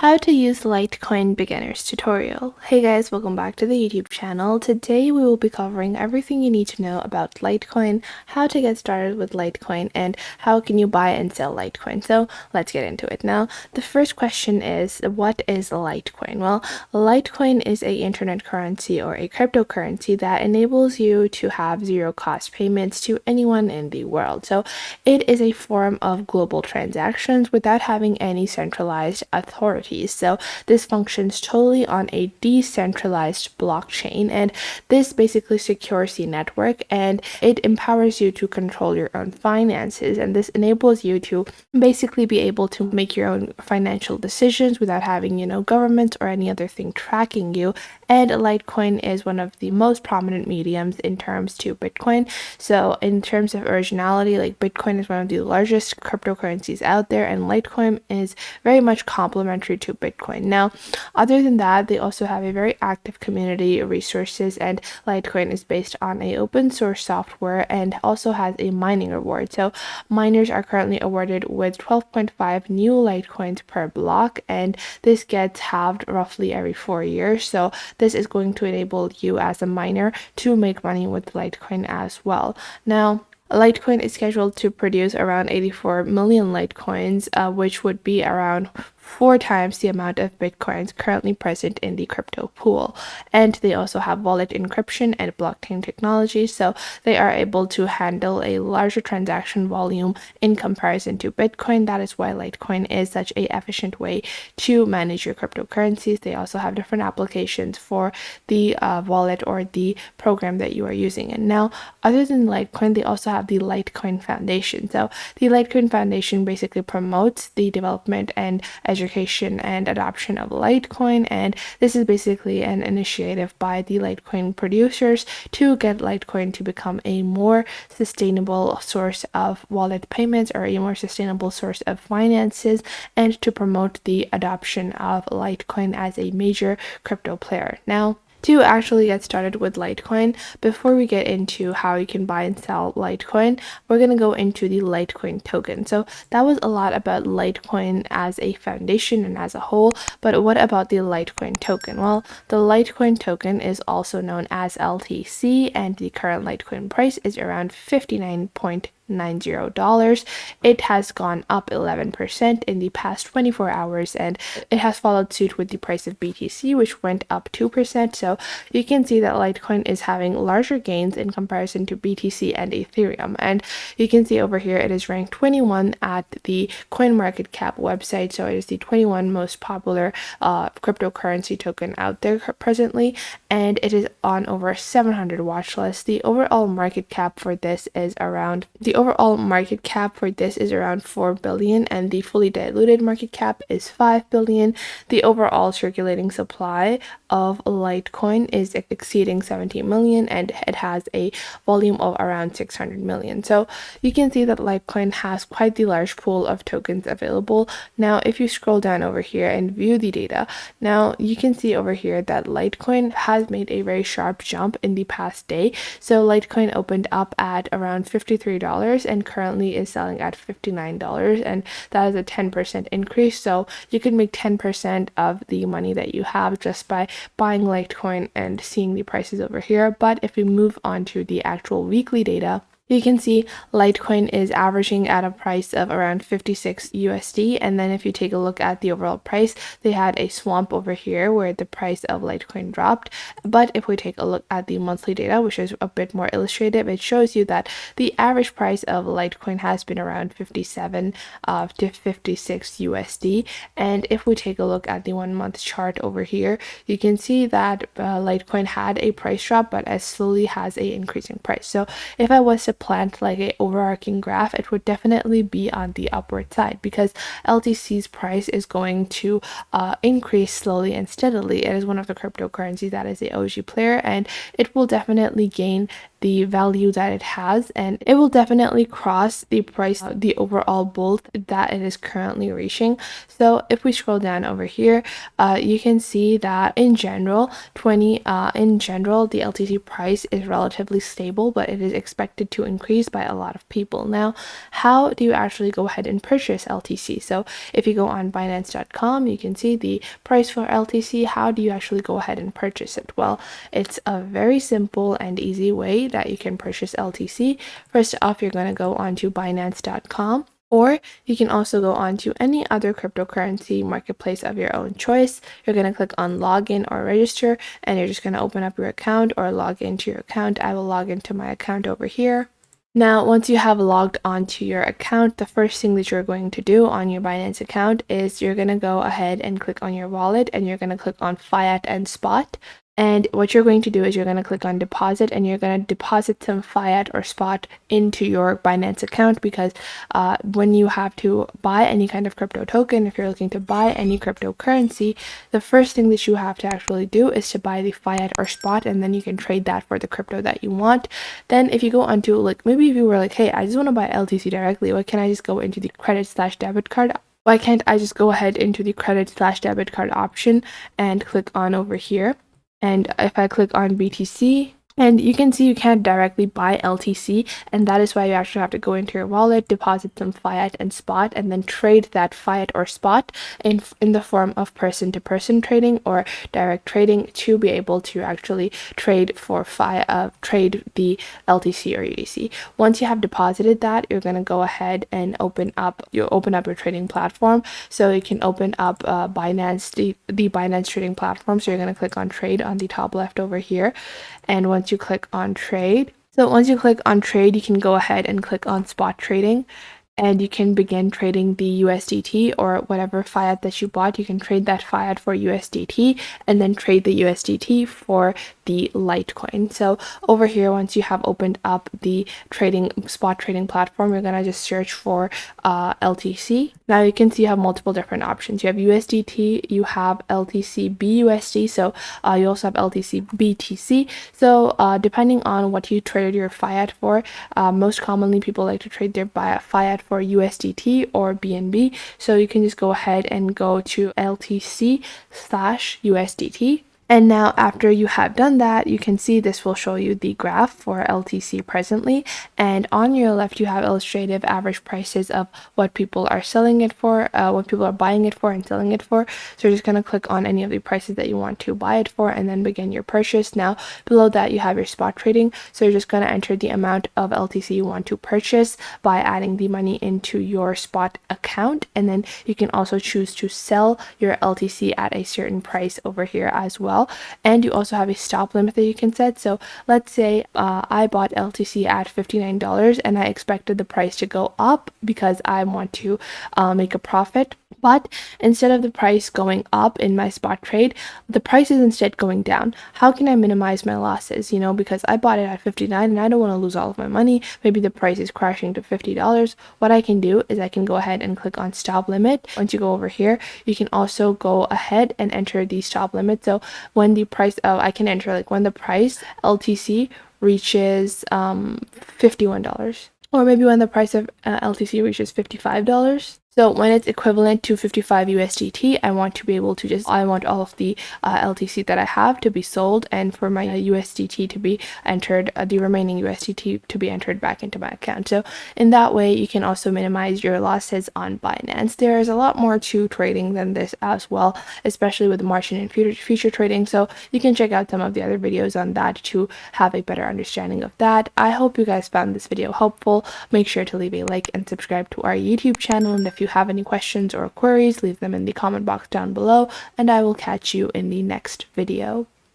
How to use Litecoin beginners tutorial. Hey guys, welcome back to the YouTube channel. Today we will be covering everything you need to know about Litecoin, how to get started with Litecoin, and how can you buy and sell Litecoin. So let's get into it. Now, the first question is, what is Litecoin? Well, Litecoin is a internet currency or a cryptocurrency that enables you to have zero cost payments to anyone in the world. So it is a form of global transactions without having any centralized authority. So this functions totally on a decentralized blockchain, and this basically secures the network and it empowers you to control your own finances, and this enables you to basically be able to make your own financial decisions without having, governments or any other thing tracking you. And Litecoin is one of the most prominent mediums in terms to Bitcoin. So in terms of originality, like Bitcoin is one of the largest cryptocurrencies out there, and Litecoin is very much complementary to Bitcoin. Now, other than that, they also have a very active community resources, and Litecoin is based on a open source software and also has a mining reward. So miners are currently awarded with 12.5 new Litecoins per block, and this gets halved roughly every 4 years. So this is going to enable you as a miner to make money with Litecoin as well. Now, Litecoin is scheduled to produce around 84 million Litecoins, which would be around 4 times the amount of Bitcoins currently present in the crypto pool. And they also have wallet encryption and blockchain technology, so they are able to handle a larger transaction volume in comparison to Bitcoin. That is why Litecoin is such a efficient way to manage your cryptocurrencies. They also have different applications for the wallet or the program that you are using. And now, other than Litecoin, they also have the Litecoin Foundation. So the Litecoin Foundation basically promotes the development and education and adoption of Litecoin, and this is basically an initiative by the Litecoin producers to get Litecoin to become a more sustainable source of wallet payments or a more sustainable source of finances, and to promote the adoption of Litecoin as a major crypto player. Now, to actually get started with Litecoin, before we get into how you can buy and sell Litecoin, we're going to go into the Litecoin token. So that was a lot about Litecoin as a foundation and as a whole, but what about the Litecoin token? Well, the Litecoin token is also known as LTC, and the current Litecoin price is around $59.90. It has gone up 11% in the past 24 hours, and it has followed suit with the price of BTC, which went up 2%. So you can see that Litecoin is having larger gains in comparison to BTC and Ethereum. And you can see over here it is ranked 21 at the CoinMarketCap website. So it is the 21 most popular cryptocurrency token out there presently, and it is on over 700 watch lists. The overall market cap for this is around 4 billion, and the fully diluted market cap is 5 billion. The overall circulating supply of Litecoin is exceeding 17 million, and it has a volume of around 600 million. So you can see that Litecoin has quite the large pool of tokens available. Now, if you scroll down over here and view the data, now you can see over here that Litecoin has made a very sharp jump in the past day. So Litecoin opened up at around $53 and currently is selling at $59, and that is a 10% increase. So you can make 10% of the money that you have just by buying Litecoin and seeing the prices over here. But if we move on to the actual weekly data, you can see Litecoin is averaging at a price of around 56 USD. And then if you take a look at the overall price, they had a swamp over here where the price of Litecoin dropped. But if we take a look at the monthly data, which is a bit more illustrative, it shows you that the average price of Litecoin has been around 57 to 56 USD. And if we take a look at the 1 month chart over here, you can see that Litecoin had a price drop, but as slowly has a increasing price. So if I was to plant like a overarching graph, it would definitely be on the upward side, because LTC's price is going to increase slowly and steadily. It is one of the cryptocurrencies that is the OG player, and it will definitely gain the value that it has, and it will definitely cross the price, the overall bull that it is currently reaching. So if we scroll down over here, you can see that in general, the LTC price is relatively stable, but it is expected to to increase by a lot of people. Now, how do you actually go ahead and purchase LTC? So if you go on Binance.com, you can see the price for LTC. How do you actually go ahead and purchase it? Well, it's a very simple and easy way that you can purchase LTC. First off, you're going to go onto Binance.com. Or you can also go on to any other cryptocurrency marketplace of your own choice. You're going to click on login or register, and you're just going to open up your account or log into your account. I will log into my account over here. Now, once you have logged onto your account, the first thing that you're going to do on your Binance account is you're going to go ahead and click on your wallet, and you're going to click on fiat and spot. And what you're going to do is you're going to click on deposit, and you're going to deposit some fiat or spot into your Binance account, because when you have to buy any kind of crypto token, if you're looking to buy any cryptocurrency, the first thing that you have to actually do is to buy the fiat or spot, and then you can trade that for the crypto that you want. Then if you go onto, like, maybe if you were like, hey, I just want to buy LTC directly, why can't I just go into the credit/debit card? Why can't I just go ahead into the credit/debit card option and click on over here? And if I click on BTC, and you can see you can't directly buy LTC, and that is why you actually have to go into your wallet, deposit some fiat and spot, and then trade that fiat or spot in the form of person-to-person trading or direct trading to be able to actually trade for trade the LTC or USDC. Once you have deposited that, you're going to go ahead and open up your trading platform. So you can open up Binance, the Binance trading platform. So you're going to click on trade on the top left over here. And once you click on trade, you can go ahead and click on spot trading, and you can begin trading the USDT or whatever fiat that you bought. You can trade that fiat for USDT and then trade the USDT for the Litecoin. So over here, once you have opened up the spot trading platform, you're gonna just search for LTC. Now you can see you have multiple different options. You have USDT, you have LTC BUSD, so you also have LTC BTC. So depending on what you traded your fiat for, most commonly people like to trade their fiat for USDT or BNB. So you can just go ahead and go to LTC/USDT. And now after you have done that, you can see this will show you the graph for LTC presently. And on your left, you have illustrative average prices of what people are selling it for, what people are buying it for and selling it for. So you're just going to click on any of the prices that you want to buy it for and then begin your purchase. Now below that, you have your spot trading. So you're just going to enter the amount of LTC you want to purchase by adding the money into your spot account. And then you can also choose to sell your LTC at a certain price over here as well. And you also have a stop limit that you can set. So let's say I bought LTC at $59 and I expected the price to go up because I want to make a profit. But instead of the price going up in my spot trade, the price is instead going down. How can I minimize my losses? You know, because I bought it at $59 and I don't want to lose all of my money. Maybe the price is crashing to $50. What I can do is I can go ahead and click on stop limit. Once you go over here, you can also go ahead and enter the stop limit. So when the price I can enter like when the price LTC reaches $51, or maybe when the price of LTC reaches $55. So when it's equivalent to 55 USDT, I want to be able to I want all of the LTC that I have to be sold, and for my USDT to be entered, the remaining USDT to be entered back into my account. So in that way, you can also minimize your losses on Binance. There is a lot more to trading than this as well, especially with margin and future trading. So you can check out some of the other videos on that to have a better understanding of that. I hope you guys found this video helpful. Make sure to leave a like and subscribe to our YouTube channel. And if you have any questions or queries, leave them in the comment box down below, and I will catch you in the next video.